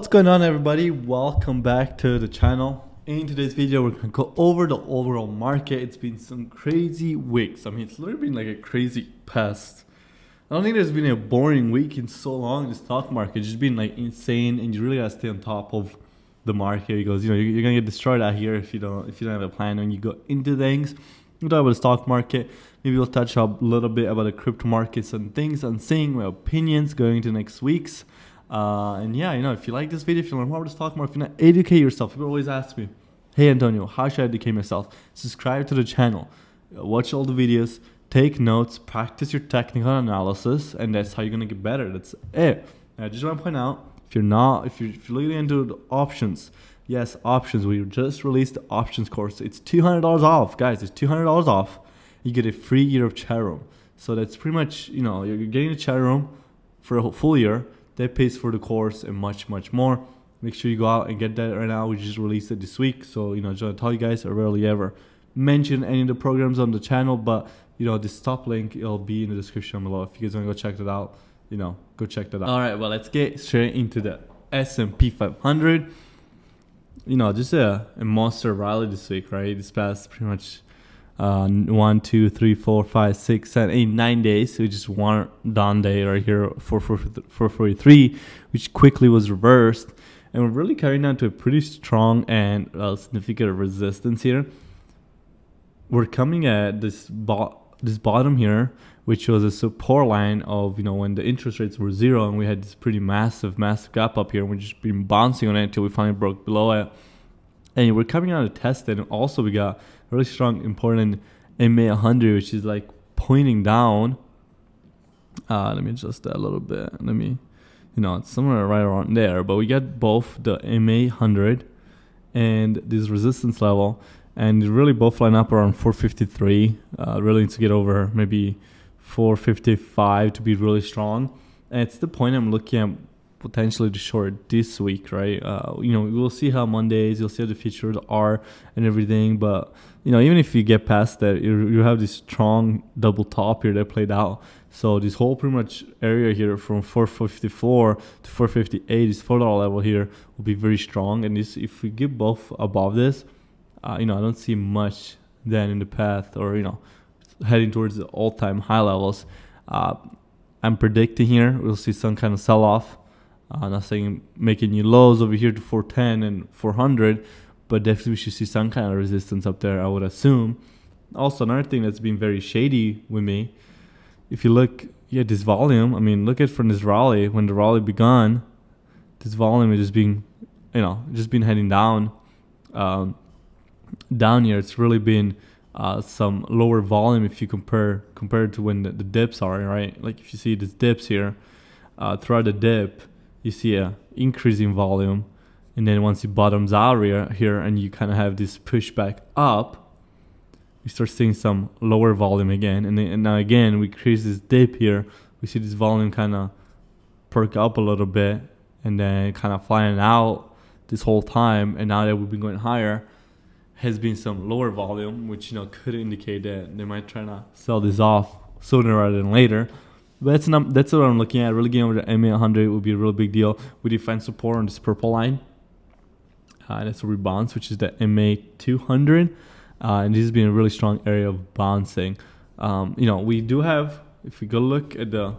What's going on, everybody? Welcome back to the channel. In today's video, we're gonna go over the overall market. It's been some crazy weeks. I mean, it's literally been like a crazy past. I don't think there's been a boring week in so long in the stock market. It's just been like insane, and you really gotta stay on top of the market because you're gonna get destroyed out here if you don't have a plan when you go into things. We'll talk about the stock market. Maybe we'll touch up a little bit about the crypto markets and things and seeing my opinions going into next week's. And yeah, if you like this video, if you learn more about the stock market, if you want to educate yourself, people always ask me, hey Antonio, how should I educate myself? Subscribe to the channel, watch all the videos, take notes, practice your technical analysis, and that's how you're gonna get better. That's it. And I just want to point out, if you're looking into the options, yes, options. We just released the options course. It's $200 off, guys. It's $200 off. You get a free year of chat room. So that's pretty much, you're getting the chat room for a full year. That pays for the course and much more. Make sure you go out and get that right now. We just released it this week, so just want to tell you guys, I rarely ever mention any of the programs on the channel, but this top link, it'll be in the description below. If you guys want to go check that out, go check that out. All right, well, let's get straight into the S&P 500. Just a monster rally this week, right? This past pretty much 1, 2, 3, 4, 5, 6, 7, 8, 9 days. So we just one down day right here, 443, which quickly was reversed, and we're really carrying down to a pretty strong and significant resistance here. We're coming at this bottom here, which was a support line of when the interest rates were zero, and we had this pretty massive gap up here. We've just been bouncing on it until we finally broke below it. And we're coming out to test it, and also we got a really strong, important MA100, which is like pointing down. Let me adjust that a little bit. It's somewhere right around there. But we got both the MA100 and this resistance level, and really both line up around 453. Really need to get over maybe 455 to be really strong. And it's the point I'm looking at potentially to short this week, right? We'll see how Mondays, you'll see how the futures are and everything, but even if you get past that, you have this strong double top here that played out. So this whole pretty much area here from 454 to 458, this $4 level here will be very strong. And this, if we get both above this, I don't see much then in the path, or heading towards the all-time high levels. I'm predicting here we'll see some kind of sell-off. Not saying making new lows over here to 410 and 400, but definitely we should see some kind of resistance up there, I would assume. Also, another thing that's been very shady with me, if you look at this volume, look at from this rally, when the rally began, this volume is just being, been heading down. Down here, it's really been some lower volume if you compare to when the dips are, right? Like if you see these dips here, throughout the dip, you see a increasing volume, and then once it bottoms out here and you kind of have this pushback up, you start seeing some lower volume again, and now again we create this dip here. We see this volume kind of perk up a little bit, and then kind of flying out this whole time, and now that we've been going higher, has been some lower volume, which could indicate that they might try to sell this off sooner rather than later. But that's what I'm looking at. Really getting over the MA100 would be a real big deal. We define support on this purple line. That's a rebounce, which is the MA200. And this has been a really strong area of bouncing. We do have, if we go look at the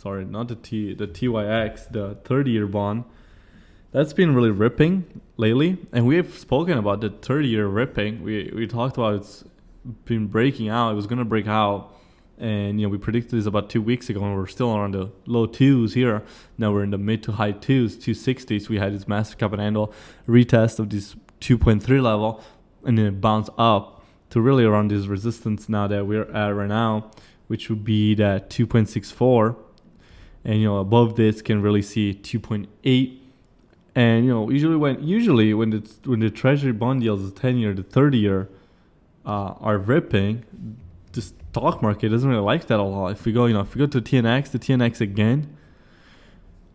TYX, the 30-year bond, that's been really ripping lately. And we have spoken about the 30-year ripping. We talked about it's been breaking out. It was going to break out. And we predicted this about 2 weeks ago, and we're still around the low twos here. Now we're in the mid to high twos, 260s. We had this massive cup and handle retest of this 2.3 level, and then it bounced up to really around this resistance now that we're at right now, which would be that 2.64. And above this can really see 2.8. And usually when the Treasury bond yields, the 10-year, the 30-year are ripping, the stock market doesn't really like that a lot. If we go to the TNX again,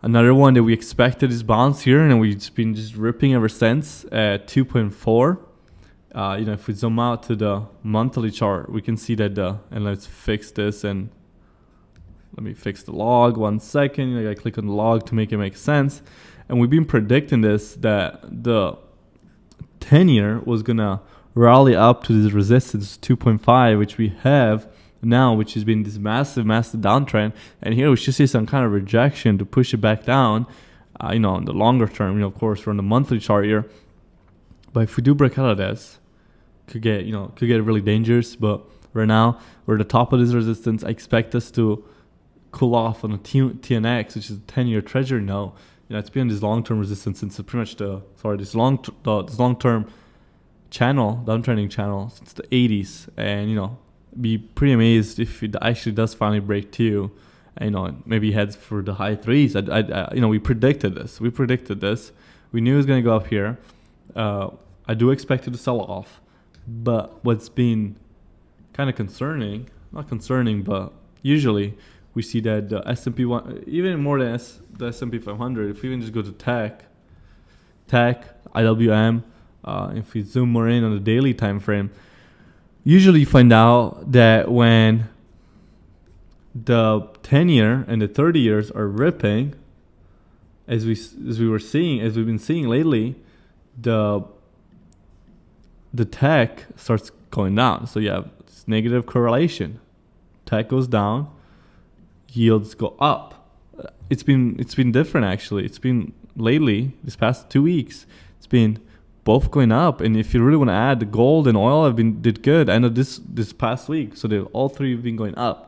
another one that we expected is bounce here, and we've been just ripping ever since at 2.4. If we zoom out to the monthly chart, we can see that and let's fix this and let me fix the log 1 second. I gotta click on the log to make it make sense. And we've been predicting this, that the 10-year was gonna rally up to this resistance 2.5, which we have now, which has been this massive downtrend. And here we should see some kind of rejection to push it back down, in the longer term. Of course, we're on the monthly chart here. But if we do break out of this, could get really dangerous. But right now, we're at the top of this resistance. I expect us to cool off on the TNX, which is a 10-year treasury note. It's been this long-term resistance since pretty much this long-term channel, downtrending channel, since the 80s. And be pretty amazed if it actually does finally break two. And maybe heads for the high threes. We predicted this. We knew it was gonna go up here. I do expect it to sell off. But what's been kind of concerning, not concerning, but usually we see that the S&P one, even more than the S&P 500, if we even just go to tech, IWM, if we zoom more in on the daily time frame, usually you find out that when the 10-year and the 30 years are ripping, as we've been seeing lately, the tech starts going down. So you have this negative correlation. Tech goes down, yields go up. It's been different actually. It's been lately, this past 2 weeks, it's been both going up. And if you really want to add, the gold and oil did good. I know this past week, so all three have been going up.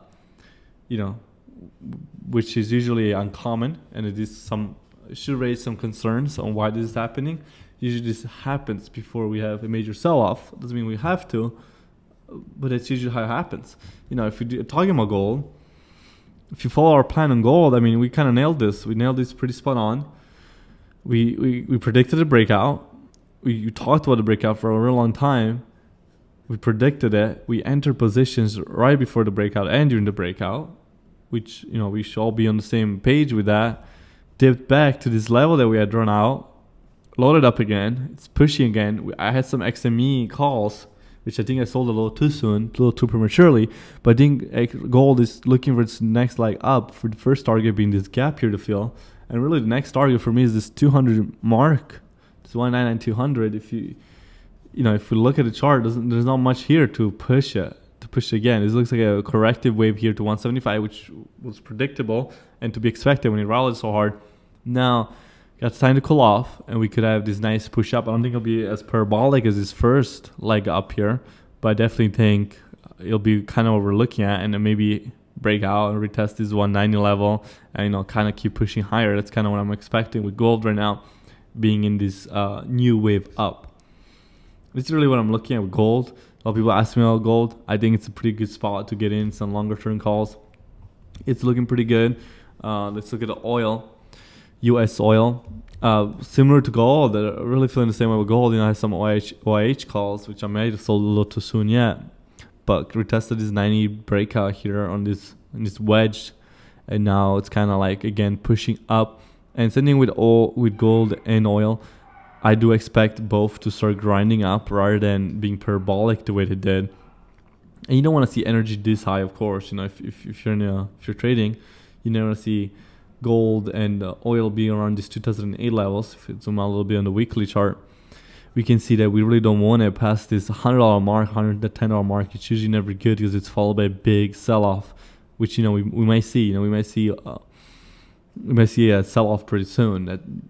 Which is usually uncommon, and it should raise some concerns on why this is happening. Usually this happens before we have a major sell-off. Doesn't mean we have to, but it's usually how it happens. If you're talking about gold, if you follow our plan on gold, we kind of nailed this. We nailed this pretty spot on. We predicted a breakout. We talked about the breakout for a real long time. We predicted it. We entered positions right before the breakout and during the breakout, which, we should all be on the same page with that. Dipped back to this level that we had drawn out, loaded up again. It's pushing again. I had some XME calls, which I think I sold a little too soon, a little too prematurely. But I think gold is looking for its next leg up, for the first target being this gap here to fill. And really the next target for me is this 200 mark. This 199,200. If we look at the chart, there's not much here to push it. Again, this looks like a corrective wave here to 175, which was predictable and to be expected when it rallied so hard. Now, got time to cool off, and we could have this nice push up. I don't think it'll be as parabolic as this first leg up here, but I definitely think it'll be kind of what we're looking at, and then maybe break out and retest this 190 level, and kind of keep pushing higher. That's kind of what I'm expecting with gold right now, being in this new wave up. This is really what I'm looking at with gold. A lot of people ask me about gold. I think it's a pretty good spot to get in some longer term calls. It's looking pretty good. Let's look at the oil, U.S. oil. Similar to gold, I'm really feeling the same way with gold. I have some OIH calls, which I may have sold a little too soon yet. But retested this 90 breakout here on this wedge. And now it's kind of like, again, pushing up. And same thing with gold and oil. I do expect both to start grinding up rather than being parabolic the way they did. And you don't want to see energy this high, of course. If you're trading, you never want to see gold and oil being around these 2008 levels. If you zoom out a little bit on the weekly chart, we can see that we really don't want to pass this $100 mark, $110 mark. It's usually never good because it's followed by a big sell-off, which we might see. We might see a sell-off pretty soon.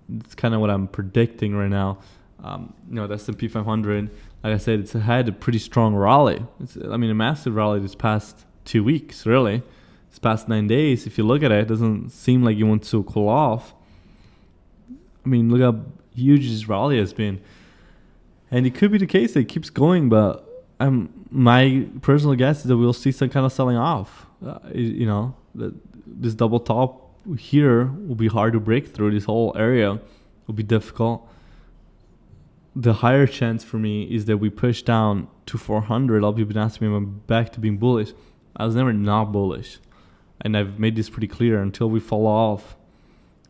That's kind of what I'm predicting right now. The S&P 500, like I said, it's had a pretty strong rally. A massive rally this past 2 weeks, really. This past 9 days, if you look at it, it doesn't seem like you want to cool off. Look how huge this rally has been. And it could be the case that it keeps going, but my personal guess is that we'll see some kind of selling off. This double top here will be hard to break through. This whole area will be difficult. The higher chance for me is that we push down to 400. A lot of people have been asking me if I'm back to being bullish. I was never not bullish, and I've made this pretty clear. Until we fall off,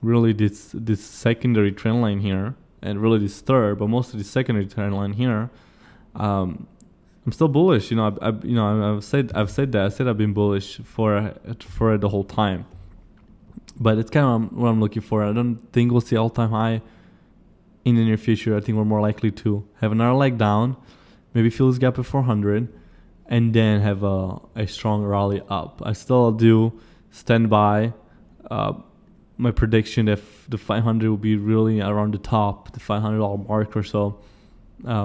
really this secondary trend line here, and really this third, but mostly the secondary trend line here, I'm I'm still bullish. I've said that. I said I've been bullish for it the whole time. But it's kind of what I'm looking for. I don't think we'll see all-time high in the near future. I think we're more likely to have another leg down, maybe fill this gap at 400, and then have a strong rally up. I still do stand by my prediction that the 500 will be really around the top, the $500 mark or so,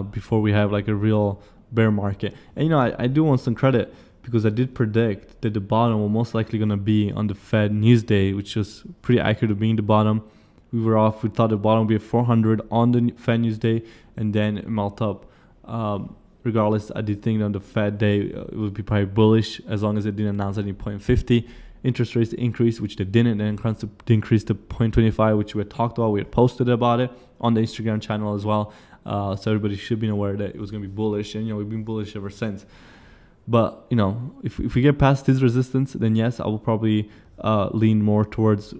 before we have like a real bear market. And I do want some credit, because I did predict that the bottom will most likely going to be on the Fed news day, which was pretty accurate to being the bottom. We were off. We thought the bottom would be at 400 on the Fed news day and then melt up. Regardless, I did think on the Fed day it would be probably bullish as long as it didn't announce any 0.50 interest rates increase, which they didn't, and increase to 0.25, which we had talked about. We had posted about it on the Instagram channel as well. So everybody should be aware that it was going to be bullish, and we've been bullish ever since. But if we get past this resistance, then yes, I will probably lean more towards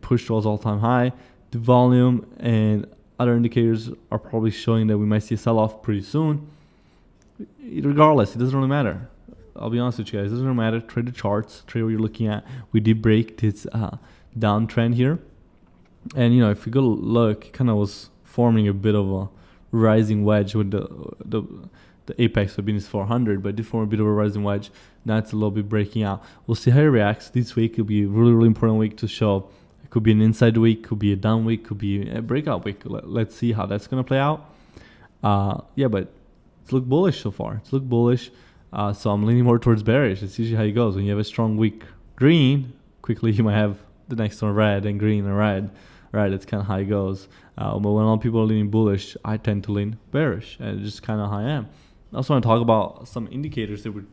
push towards all-time high. The volume and other indicators are probably showing that we might see a sell-off pretty soon. Regardless, it doesn't really matter. I'll be honest with you guys, it doesn't really matter. Trade the charts, trade what you're looking at. We did break this downtrend here, and if you go look, it kind of was forming a bit of a rising wedge with the apex of being 400, but it did form a bit of a rising wedge. Now it's a little bit breaking out. We'll see how it reacts. This week will be a really, really important week to show. It could be an inside week, could be a down week, could be a breakout week. Let's see how that's going to play out. But it's looked bullish so far. It's looked bullish. So I'm leaning more towards bearish. It's usually how it goes. When you have a strong week green, quickly you might have the next one red and green and red. Right, that's kind of how it goes. But when a lot of people are leaning bullish, I tend to lean bearish. And it's just kind of how I am. I also want to talk about some indicators that were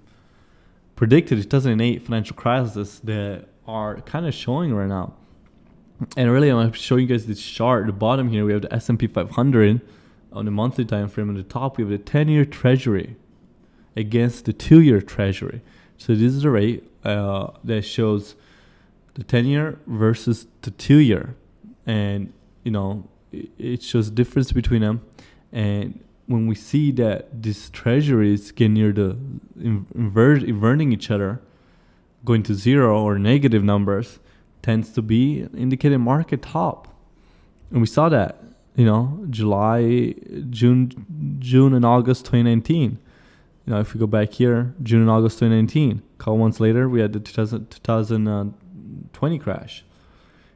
predicted in 2008 financial crisis that are kind of showing right now. And really, I'm going to show you guys this chart. At the bottom here, we have the S&P 500 on the monthly time frame. On the top, we have the 10-year treasury against the 2-year treasury. So this is the rate that shows the 10-year versus the 2-year. And, it shows difference between them. And when we see that these treasuries get near the inverting each other, going to zero or negative numbers, tends to be indicating market top. And we saw that, July, June and August 2019. If we go back here, June and August 2019, a couple months later, we had the 2020 crash.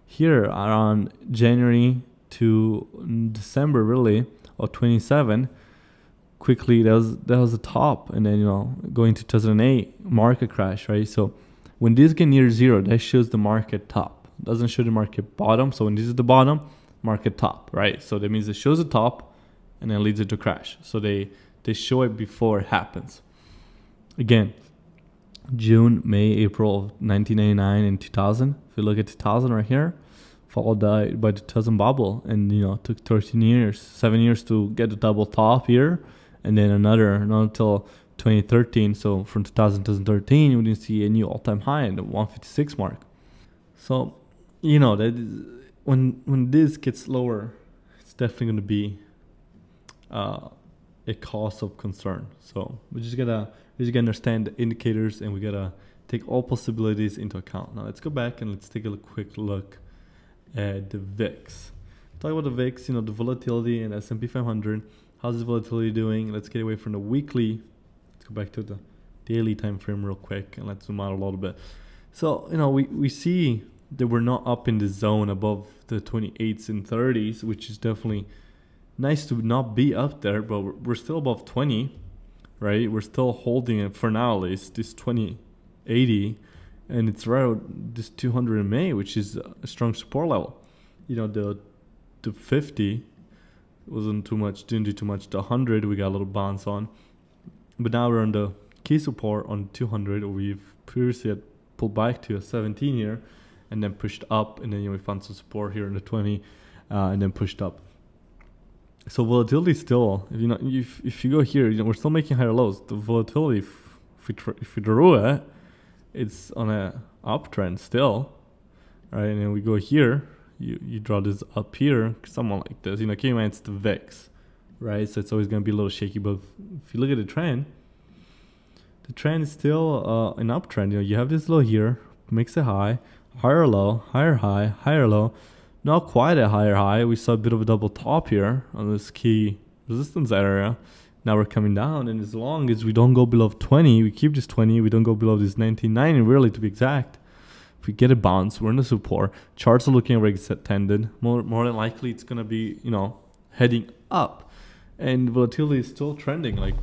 Here, around January to December, really, or 27, quickly that was the top, and then going to 2008 market crash, right? So when this get near zero, that shows the market top. Doesn't show the market bottom. So when this is the bottom, market top, right? So that means it shows the top, and then leads it to crash. So they show it before it happens. Again, June, May, April of 1999 and 2000. If you look at 2000 right here, followed by the 2000 bubble, and took 7 years to get the double top here, and then another not until 2013. So from 2013, we didn't see a new all-time high in the 156 mark. So that is, when this gets lower, it's definitely going to be a cause of concern. So we just gotta understand the indicators, and we gotta take all possibilities into account. Now let's go back and let's take a quick look at the VIX. Talk about the VIX, the volatility and S&P 500. How's the volatility doing? Let's get away from the weekly. Let's go back to the daily time frame real quick, and let's zoom out a little bit. So we see that we're not up in the zone above the 28s and 30s, which is definitely nice to not be up there, but we're still above 20, right? We're still holding it for now, at least this 2080, and it's right around this 200 in May, which is a strong support level. The 50 wasn't too much, didn't do too much. The 100 we got a little bounce on, but now we're on the key support on 200. We've previously had pulled back to a 17 here, and then pushed up, and then we found some support here in the 20, and then pushed up. So volatility still, if you go here, we're still making higher lows. The volatility, if we drew it, it's on a uptrend still, right? And then we go here, you draw this up here, somewhat like this. Keep in mind it's the VIX, right? So it's always going to be a little shaky. But if you look at the trend, the trend is still an uptrend. You know, you have this low here, makes a high, higher low, higher high, higher low. Not quite a higher high. We saw a bit of a double top here on this key resistance area. Now we're coming down, and as long as we don't go below 20, we keep this 20, we don't go below this 1990 really, to be exact. If we get a bounce, we're in the support. Charts are looking like extended. More than likely, it's gonna be, you know, heading up, and volatility is still trending. Like,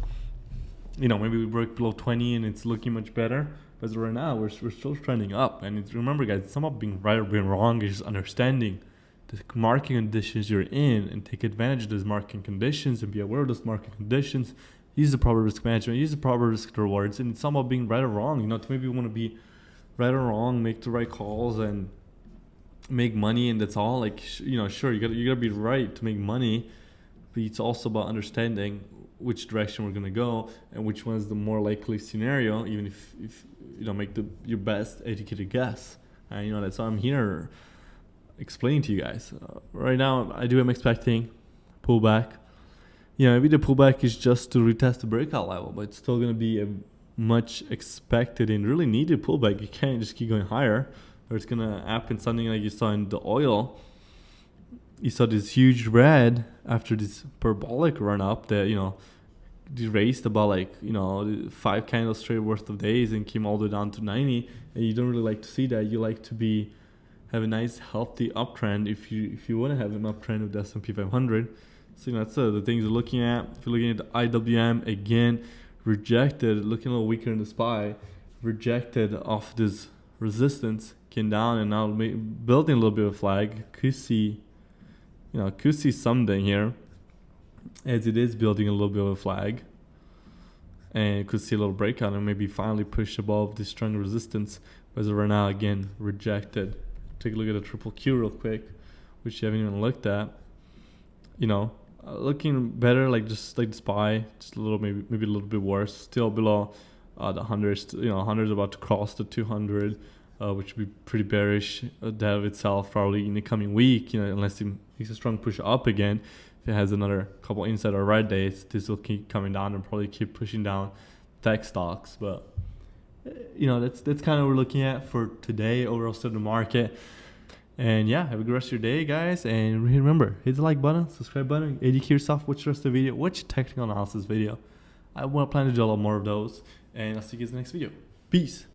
you know, maybe we break below 20 and it's looking much better. But right now, we're still trending up. And it's, remember, guys, it's not about being right or being wrong. It's just understanding the market conditions you're in and take advantage of those market conditions and be aware of those market conditions. Use the proper risk management, use the proper risk rewards, and it's not about being right or wrong. You know, maybe you want to be right or wrong, make the right calls and make money, and that's all. Like, you know, sure, you gotta be right to make money, but it's also about understanding which direction we're gonna go and which one is the more likely scenario, even if you know, make your best educated guess. And you know, that's why I'm here explaining to you guys. Right now, I am expecting pullback. You know, maybe the pullback is just to retest the breakout level, but it's still going to be a much expected and really needed pullback. You can't just keep going higher, or it's going to happen something like you saw in the oil. You saw this huge red after this parabolic run up that, you know, raced about, like, you know, 5 candles straight worth of days and came all the way down to 90. And you don't really like to see that. You like to have a nice healthy uptrend if you want to have an uptrend with the S&P 500. So, you know, that's the things you're looking at. If you're looking at the IWM, again, rejected, looking a little weaker in the SPY, rejected off this resistance, came down and now building a little bit of a flag. Could see something here as it is building a little bit of a flag, and could see a little breakout and maybe finally push above this strong resistance. But as of right now, again, rejected. Take a look at the triple Q real quick, which you haven't even looked at. You know, looking better, like just like the SPY, just a little, maybe a little bit worse. Still below the hundreds. You know, 100 is about to cross the 200, which would be pretty bearish. That of itself probably in the coming week. You know, unless it makes a strong push up again. If it has another couple inside or right days, this will keep coming down and probably keep pushing down tech stocks. But you know, that's kind of what we're looking at for today, overall state of the market. And yeah, have a good rest of your day, guys. And remember, hit the like button, subscribe button, educate yourself. Watch the rest of the video, watch technical analysis video. I want to plan to do a lot more of those. And I'll see you guys in the next video. Peace.